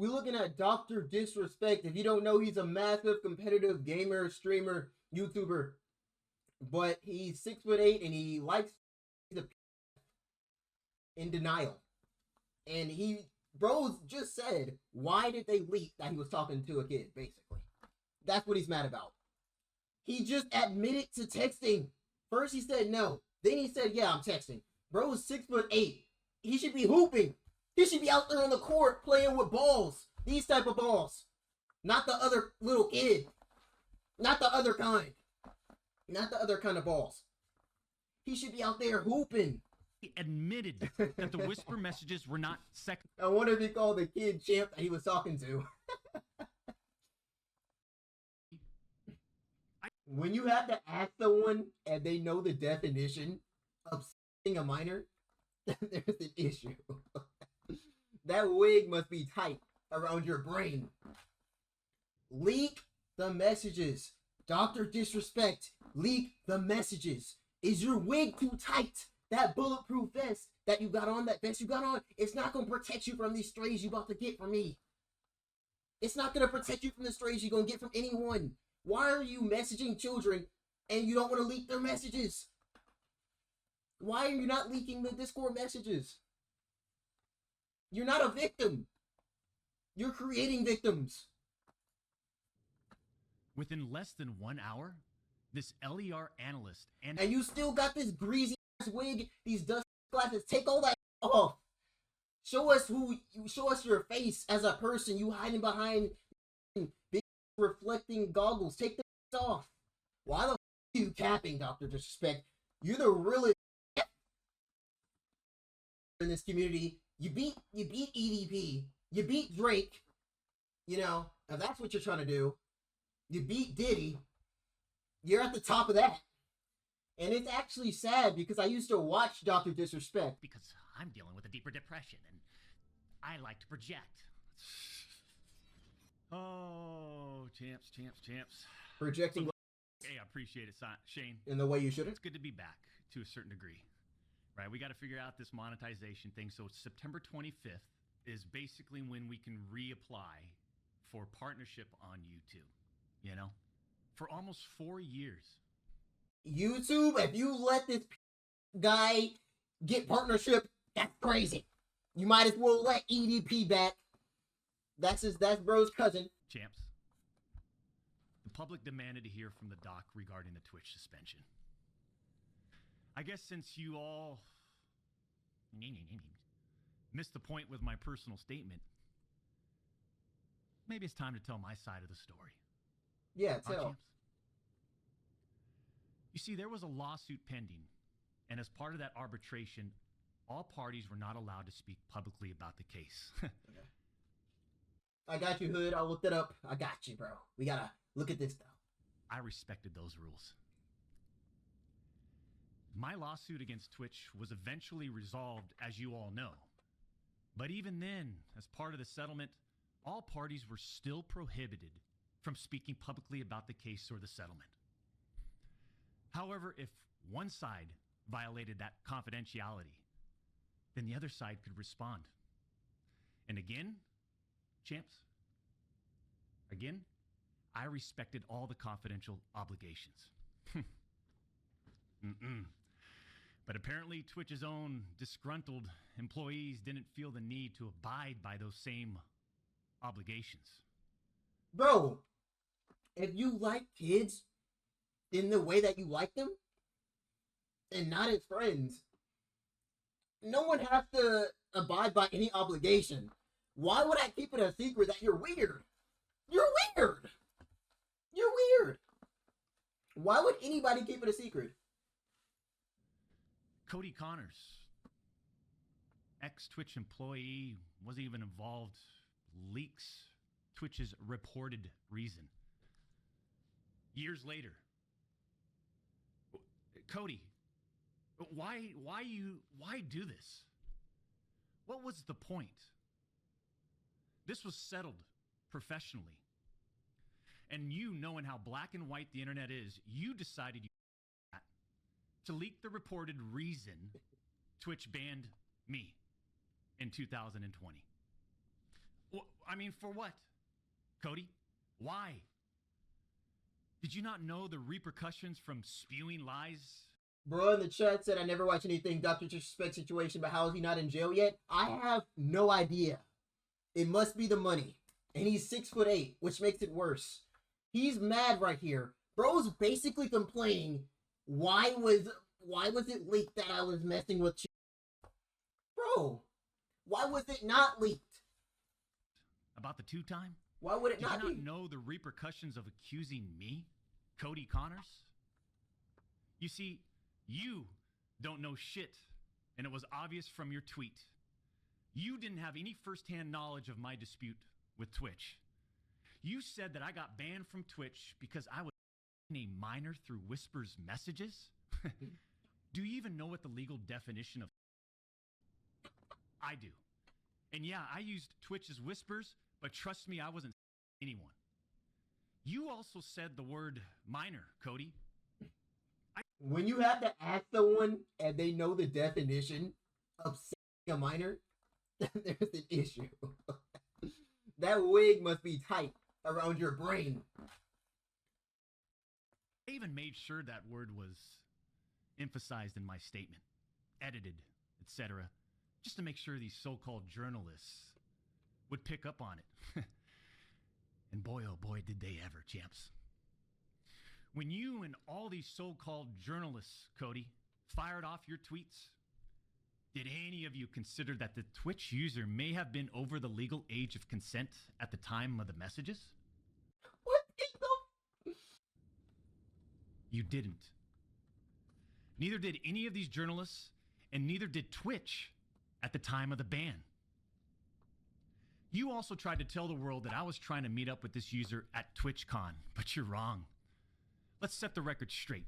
we're looking at Dr. Disrespect. If you don't know, he's a massive competitive gamer, streamer, YouTuber. But he's 6'8" and he likes the in denial. And bros just said, why did they leak that he was talking to a kid, basically? That's what he's mad about. He just admitted to texting. First he said no. Then he said, yeah, I'm texting. Bro is 6'8". He should be hooping. He should be out there on the court playing with balls. These type of balls. Not the other little kid. Not the other kind. Not the other kind of balls. He should be out there hooping. He admitted that the whisper messages were not sex. I wonder if he called the kid champ that he was talking to. When you have to ask someone and they know the definition of a minor, there's an issue. That wig must be tight around your brain. Leak the messages. Dr. Disrespect, leak the messages. Is your wig too tight? That bulletproof vest that you got on, that vest you got on, it's not going to protect you from these strays you about to get from me. It's not going to protect you from the strays you're going to get from anyone. Why are you messaging children and you don't want to leak their messages? Why are you not leaking the Discord messages? You're not a victim. You're creating victims. Within less than 1 hour, this LER analyst and you still got this greasy ass wig, these dust glasses. Take all that off. Show us show us your face as a person. You hiding behind big reflecting goggles. Take them off. Why the f are you capping, Dr. Disrespect? You're the realest in this community. You beat EDP. You beat Drake. You know, if that's what you're trying to do. You beat Diddy. You're at the top of that. And it's actually sad because I used to watch Dr. Disrespect. Because I'm dealing with a deeper depression and I like to project. Oh, champs. Projecting. Hey, I appreciate it, Shane. In the way you shouldn't. It's good to be back to a certain degree. Right, we got to figure out this monetization thing. So September 25th is basically when we can reapply for partnership on YouTube. You know, for almost 4 years. YouTube, if you let this guy get partnership, that's crazy. You might as well let EDP back. That's bro's cousin. Champs, the public demanded to hear from the doc regarding the Twitch suspension. I guess since you all missed the point with my personal statement, maybe it's time to tell my side of the story. Yeah, tell. You see, there was a lawsuit pending, and as part of that arbitration, all parties were not allowed to speak publicly about the case. Okay. I got you, Hood. I looked it up. I got you, bro. We gotta look at this, though. I respected those rules. My lawsuit against Twitch was eventually resolved, as you all know. But even then, as part of the settlement, all parties were still prohibited from speaking publicly about the case or the settlement. However, if one side violated that confidentiality, then the other side could respond. And again, champs, I respected all the confidential obligations. But apparently Twitch's own disgruntled employees didn't feel the need to abide by those same obligations. Bro, if you like kids in the way that you like them and not as friends, no one has to abide by any obligation. Why would I keep it a secret that you're weird? You're weird. You're weird. Why would anybody keep it a secret? Cody Connors, ex-Twitch employee, wasn't even involved, leaks Twitch's reported reason. Years later, Cody, why do this? What was the point? This was settled professionally. And you, knowing how black and white the internet is, you decided to leak the reported reason Twitch banned me in 2020. I mean, for what? Cody, why? Did you not know the repercussions from spewing lies? Bro in the chat said, I never watched anything Dr. Disrespect situation, but how is he not in jail yet? I have no idea. It must be the money. And he's 6'8", which makes it worse. He's mad right here. Bro's basically complaining, why was it leaked that I was messing with you? Bro, why was it not leaked? About the two-time? Why would it not be? Did you not know the repercussions of accusing me, Cody Connors? You see, you don't know shit, and it was obvious from your tweet. You didn't have any firsthand knowledge of my dispute with Twitch. You said that I got banned from Twitch because I was a minor through Whisper's messages? Do you even know what the legal definition of I do? And yeah, I used Twitch's Whispers, but trust me, I wasn't anyone. You also said the word minor, Cody. When you have to ask someone and they know the definition of a minor, there's an issue. That wig must be tight around your brain. I even made sure that word was emphasized in my statement, edited, etc., just to make sure these so-called journalists would pick up on it. And boy, oh boy, did they ever, champs. When you and all these so-called journalists, Cody, fired off your tweets, did any of you consider that the Twitch user may have been over the legal age of consent at the time of the messages? What the? You didn't. Neither did any of these journalists, and neither did Twitch at the time of the ban. You also tried to tell the world that I was trying to meet up with this user at TwitchCon, but you're wrong. Let's set the record straight.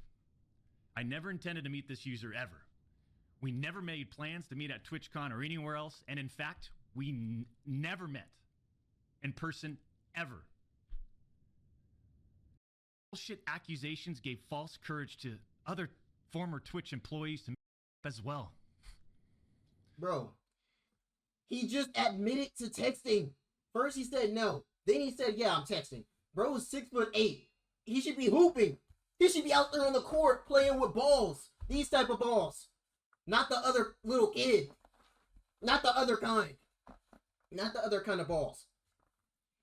I never intended to meet this user ever. We never made plans to meet at TwitchCon or anywhere else, and in fact, we never met in person ever. Bullshit accusations gave false courage to other former Twitch employees to meet up as well. Bro, he just admitted to texting. First he said no, then he said, yeah, I'm texting. Bro is 6'8". He should be hooping. He should be out there on the court playing with balls. These type of balls. Not the other little kid. Not the other kind. Not the other kind of balls.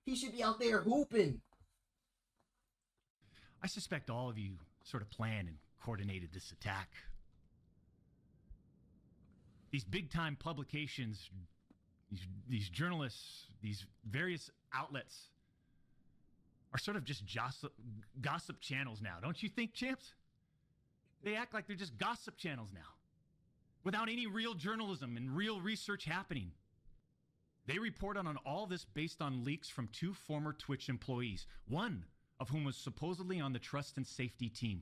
He should be out there hooping. I suspect all of you sort of planned and coordinated this attack. These big-time publications, these journalists, these various outlets are sort of just gossip channels now. Don't you think, champs? They act like they're just gossip channels now, without any real journalism and real research happening. They report on all this based on leaks from two former Twitch employees, one of whom was supposedly on the trust and safety team.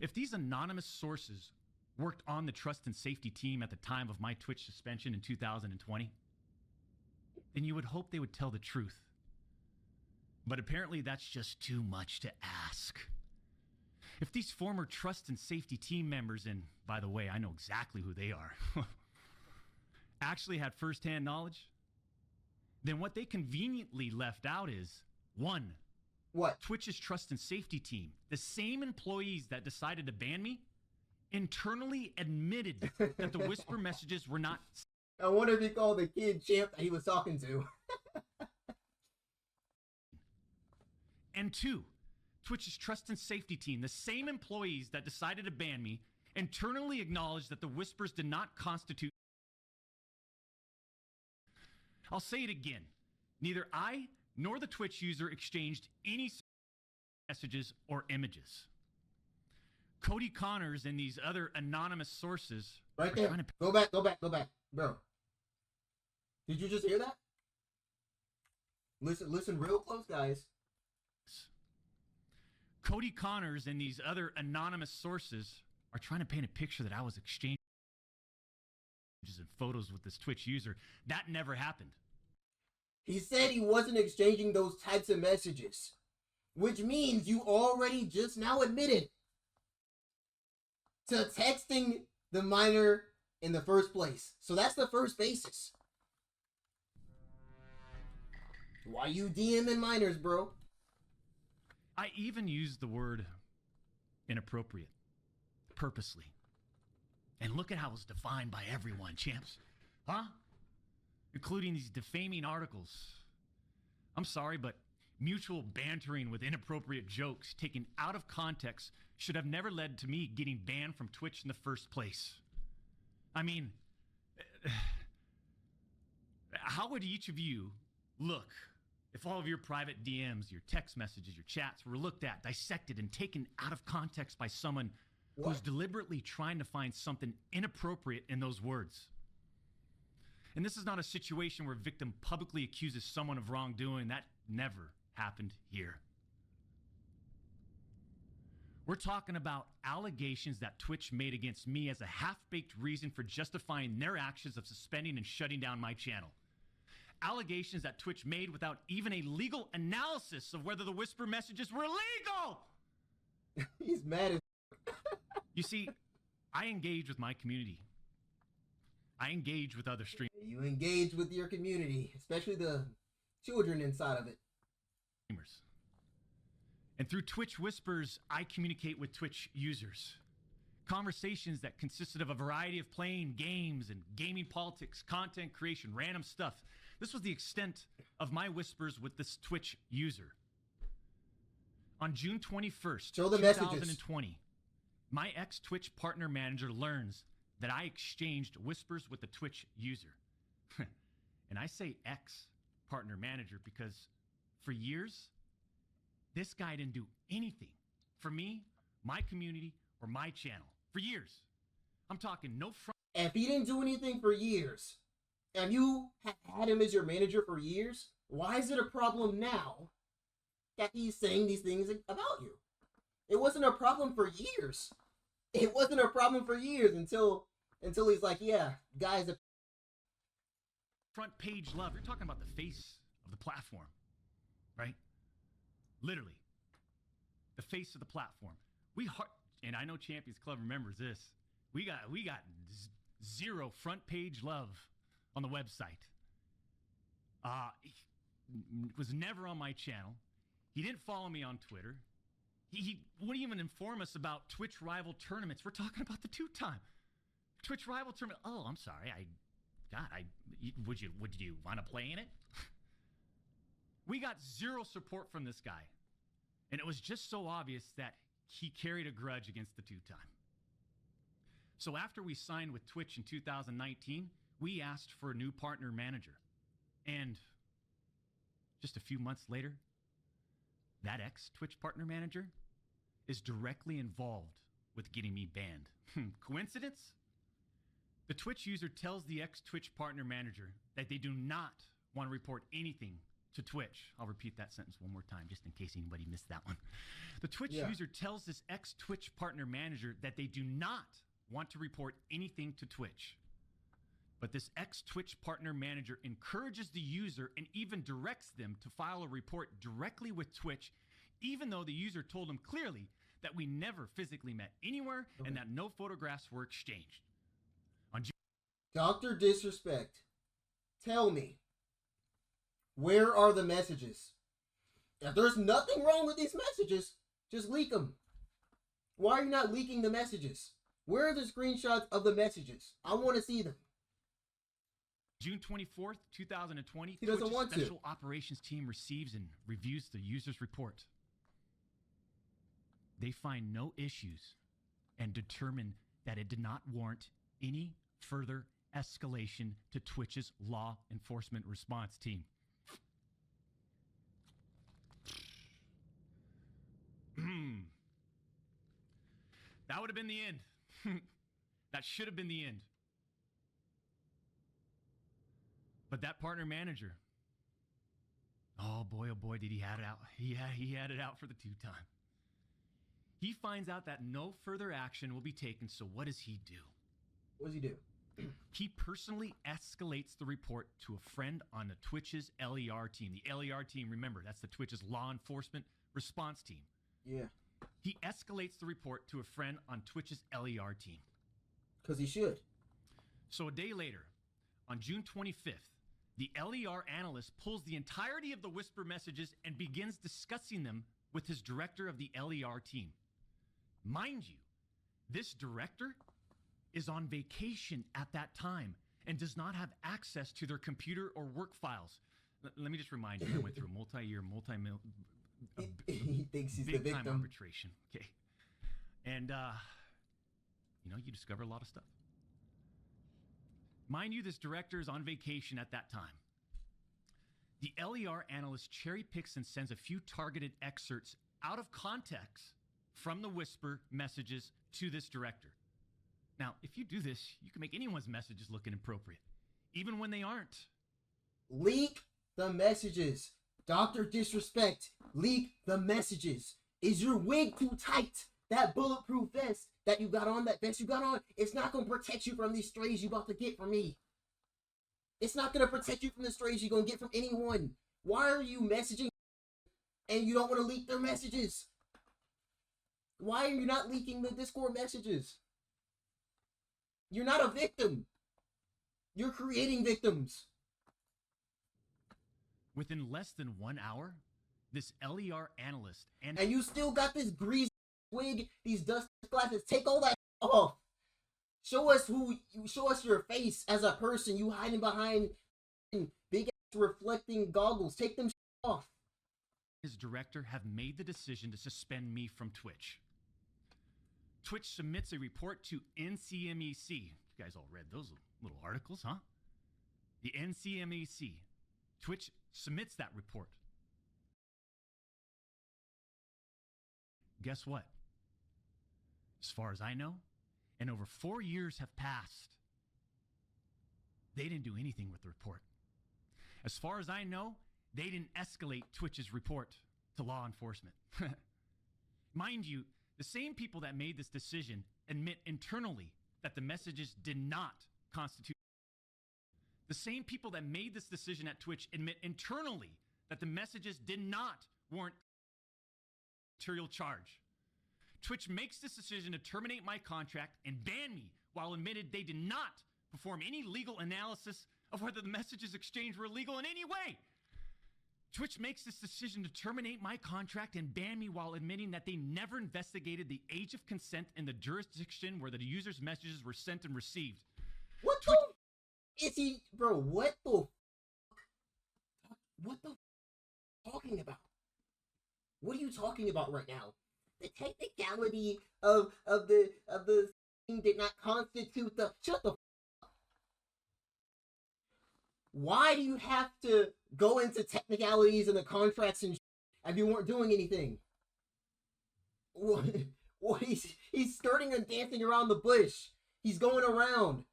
If these anonymous sources worked on the trust and safety team at the time of my Twitch suspension in 2020, then you would hope they would tell the truth. But apparently that's just too much to ask. If these former trust and safety team members, and by the way, I know exactly who they are, actually had firsthand knowledge, then what they conveniently left out is, one, what? Twitch's trust and safety team, the same employees that decided to ban me, internally admitted that the whisper messages were not. I wonder if he called the kid champ that he was talking to. And two, Twitch's trust and safety team, the same employees that decided to ban me, internally acknowledged that the whispers did not constitute. I'll say it again. Neither I nor the Twitch user exchanged any messages or images. Cody Connors and these other anonymous sources. Right there. Go back. Bro. Did you just hear that? Listen real close, guys. Cody Connors and these other anonymous sources are trying to paint a picture that I was exchanging images and photos with this Twitch user. That never happened. He said he wasn't exchanging those types of messages, which means you already just now admitted to texting the minor in the first place. So that's the first basis. Why you DMing minors, bro? I even used the word inappropriate purposely. And look at how it's defined by everyone, champs. Huh? Including these defaming articles. I'm sorry, but mutual bantering with inappropriate jokes taken out of context should have never led to me getting banned from Twitch in the first place. I mean, how would each of you look if all of your private DMs, your text messages, your chats were looked at, dissected, and taken out of context by someone who's deliberately trying to find something inappropriate in those words? And this is not a situation where a victim publicly accuses someone of wrongdoing. That never happened here. We're talking about allegations that Twitch made against me as a half-baked reason for justifying their actions of suspending and shutting down my channel. Allegations that Twitch made without even a legal analysis of whether the whisper messages were legal. He's mad as You see, I engage with my community. I engage with other streamers. You engage with your community, especially the children inside of it. And through Twitch Whispers, I communicate with Twitch users. Conversations that consisted of a variety of playing games and gaming politics, content creation, random stuff. This was the extent of my whispers with this Twitch user. On June 21st, Show the 2020, my ex-Twitch partner manager learns that I exchanged whispers with the Twitch user. And I say ex-partner manager because for years, this guy didn't do anything for me, my community, or my channel. For years. I'm talking no front. If he didn't do anything for years, and you had him as your manager for years, why is it a problem now that he's saying these things about you? It wasn't a problem for years. It wasn't a problem for years until he's like, yeah, guys. Front page love. You're talking about the face of the platform, right? Literally. The face of the platform. And I know Champions Club remembers this. We got zero front page love on the website. He was never on my channel. He didn't follow me on Twitter. He wouldn't even inform us about Twitch rival tournaments. We're talking about the two-time Twitch rival tournament. Oh, I'm sorry. Would you want to play in it? We got zero support from this guy. And it was just so obvious that he carried a grudge against the two-time. So after we signed with Twitch in 2019, we asked for a new partner manager. And just a few months later, that ex-Twitch partner manager is directly involved with getting me banned. Coincidence? The Twitch user tells the ex-Twitch partner manager that they do not want to report anything to Twitch. I'll repeat that sentence one more time just in case anybody missed that one. The Twitch user tells this ex-Twitch partner manager that they do not want to report anything to Twitch. But this ex-Twitch partner manager encourages the user and even directs them to file a report directly with Twitch, even though the user told him clearly that we never physically met anywhere and that no photographs were exchanged. Dr. Disrespect, tell me, where are the messages? If there's nothing wrong with these messages, just leak them. Why are you not leaking the messages? Where are the screenshots of the messages? I want to see them. June 24th, 2020, he doesn't want Special Operations Team receives and reviews the user's report. They find no issues and determine that it did not warrant any further escalation to Twitch's law enforcement response team. That would have been the end. That should have been the end. But that partner manager, oh boy, did he had it out. He had it out for the two-time. He finds out that no further action will be taken, so what does he do? What does he do? He personally escalates the report to a friend on the Twitch's LER team. The LER team, remember, that's the Twitch's law enforcement response team. Yeah. He escalates the report to a friend on Twitch's LER team. 'Cause he should. So a day later, on June 25th, The LER analyst pulls the entirety of the whisper messages and begins discussing them with his director of the LER team. Mind you, this director is on vacation at that time and does not have access to their computer or work files. Let me just remind you, I went through a multi-year, he thinks he's the big-time victim. arbitration, okay? And, you discover a lot of stuff. Mind you, this director is on vacation at that time. The LER analyst cherry picks and sends a few targeted excerpts out of context from the whisper messages to this director. Now, if you do this, you can make anyone's messages look inappropriate, even when they aren't. Leak the messages. Dr. Disrespect, leak the messages. Is your wig too tight? That bulletproof vest that you got on, that vest you got on, it's not going to protect you from these strays you about to get from me. It's not going to protect you from the strays you're going to get from anyone. Why are you messaging and you don't want to leak their messages? Why are you not leaking the Discord messages? You're not a victim. You're creating victims. Within less than 1 hour, this LER analyst and you still got this greasy wig, these dust glasses. Take all that off. Show us your face as a person. You hiding behind big ass reflecting goggles. Take them off. His director have made the decision to suspend me from Twitch. Twitch submits a report to NCMEC. You guys all read those little articles, huh? The NCMEC. Twitch submits that report. Guess what? As far as I know, and over 4 years have passed, they didn't do anything with the report. As far as I know, they didn't escalate Twitch's report to law enforcement. Mind you, the same people that made this decision admit internally that the messages did not constitute. The same people that made this decision at Twitch admit internally that the messages did not warrant material charge. Twitch makes this decision to terminate my contract and ban me while admitted they did not perform any legal analysis of whether the messages exchanged were illegal in any way. Twitch makes this decision to terminate my contract and ban me while admitting that they never investigated the age of consent in the jurisdiction where the user's messages were sent and received. What the is he, bro? What the talking about? What are you talking about right now? The technicality of the thing did not constitute the shut the. Why do you have to go into technicalities and the contracts and if you weren't doing anything? What he's skirting and dancing around the bush. He's going around.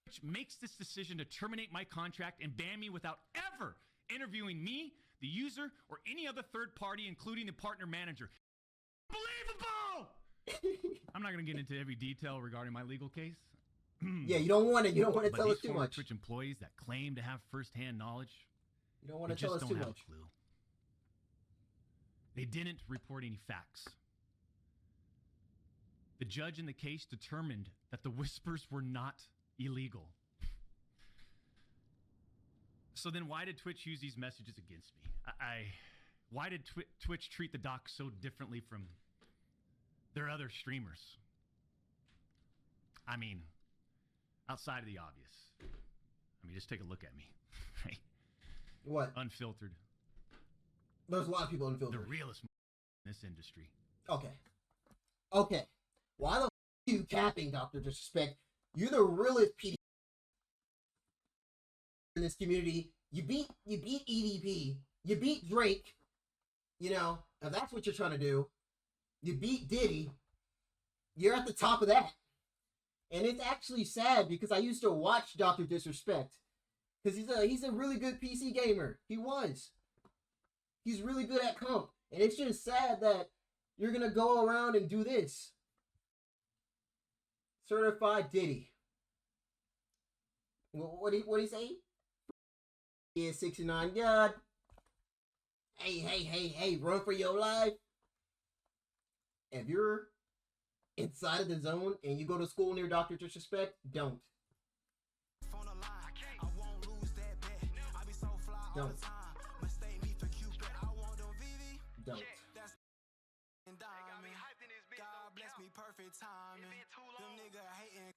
Which makes this decision to terminate my contract and ban me without ever interviewing me, the user, or any other third party, including the partner manager. Unbelievable! I'm not going to get into every detail regarding my legal case. Yeah, you don't want to. You don't want to tell us too much. Twitch employees that claim to have firsthand knowledge. You don't want to tell us too much. Clue. They didn't report any facts. The judge in the case determined that the whispers were not illegal. So then, why did Twitch use these messages against me? Why did Twitch treat the doc so differently from their other streamers? I mean, outside of the obvious. I mean, just take a look at me. Right? What? Unfiltered. There's a lot of people unfiltered. The realest in this industry. Okay. Why the f*** are you capping, Dr. Disrespect? You're the realest PD in this community. You beat EDP. You beat Drake. You know, if that's what you're trying to do. You beat Diddy. You're at the top of that. And it's actually sad because I used to watch Dr. Disrespect. Because he's a really good PC gamer. He was. He's really good at comp. And it's just sad that you're going to go around and do this. Certified Diddy. What do you say? Yeah, 69 God. Hey, run for your life. If you're inside of the zone and you go to school near Dr. Disrespect, don't. Don't. Mistake me for Cupid, I want them VV. Don't. That's and diamond. God bless me, perfect timing. Them nigga hating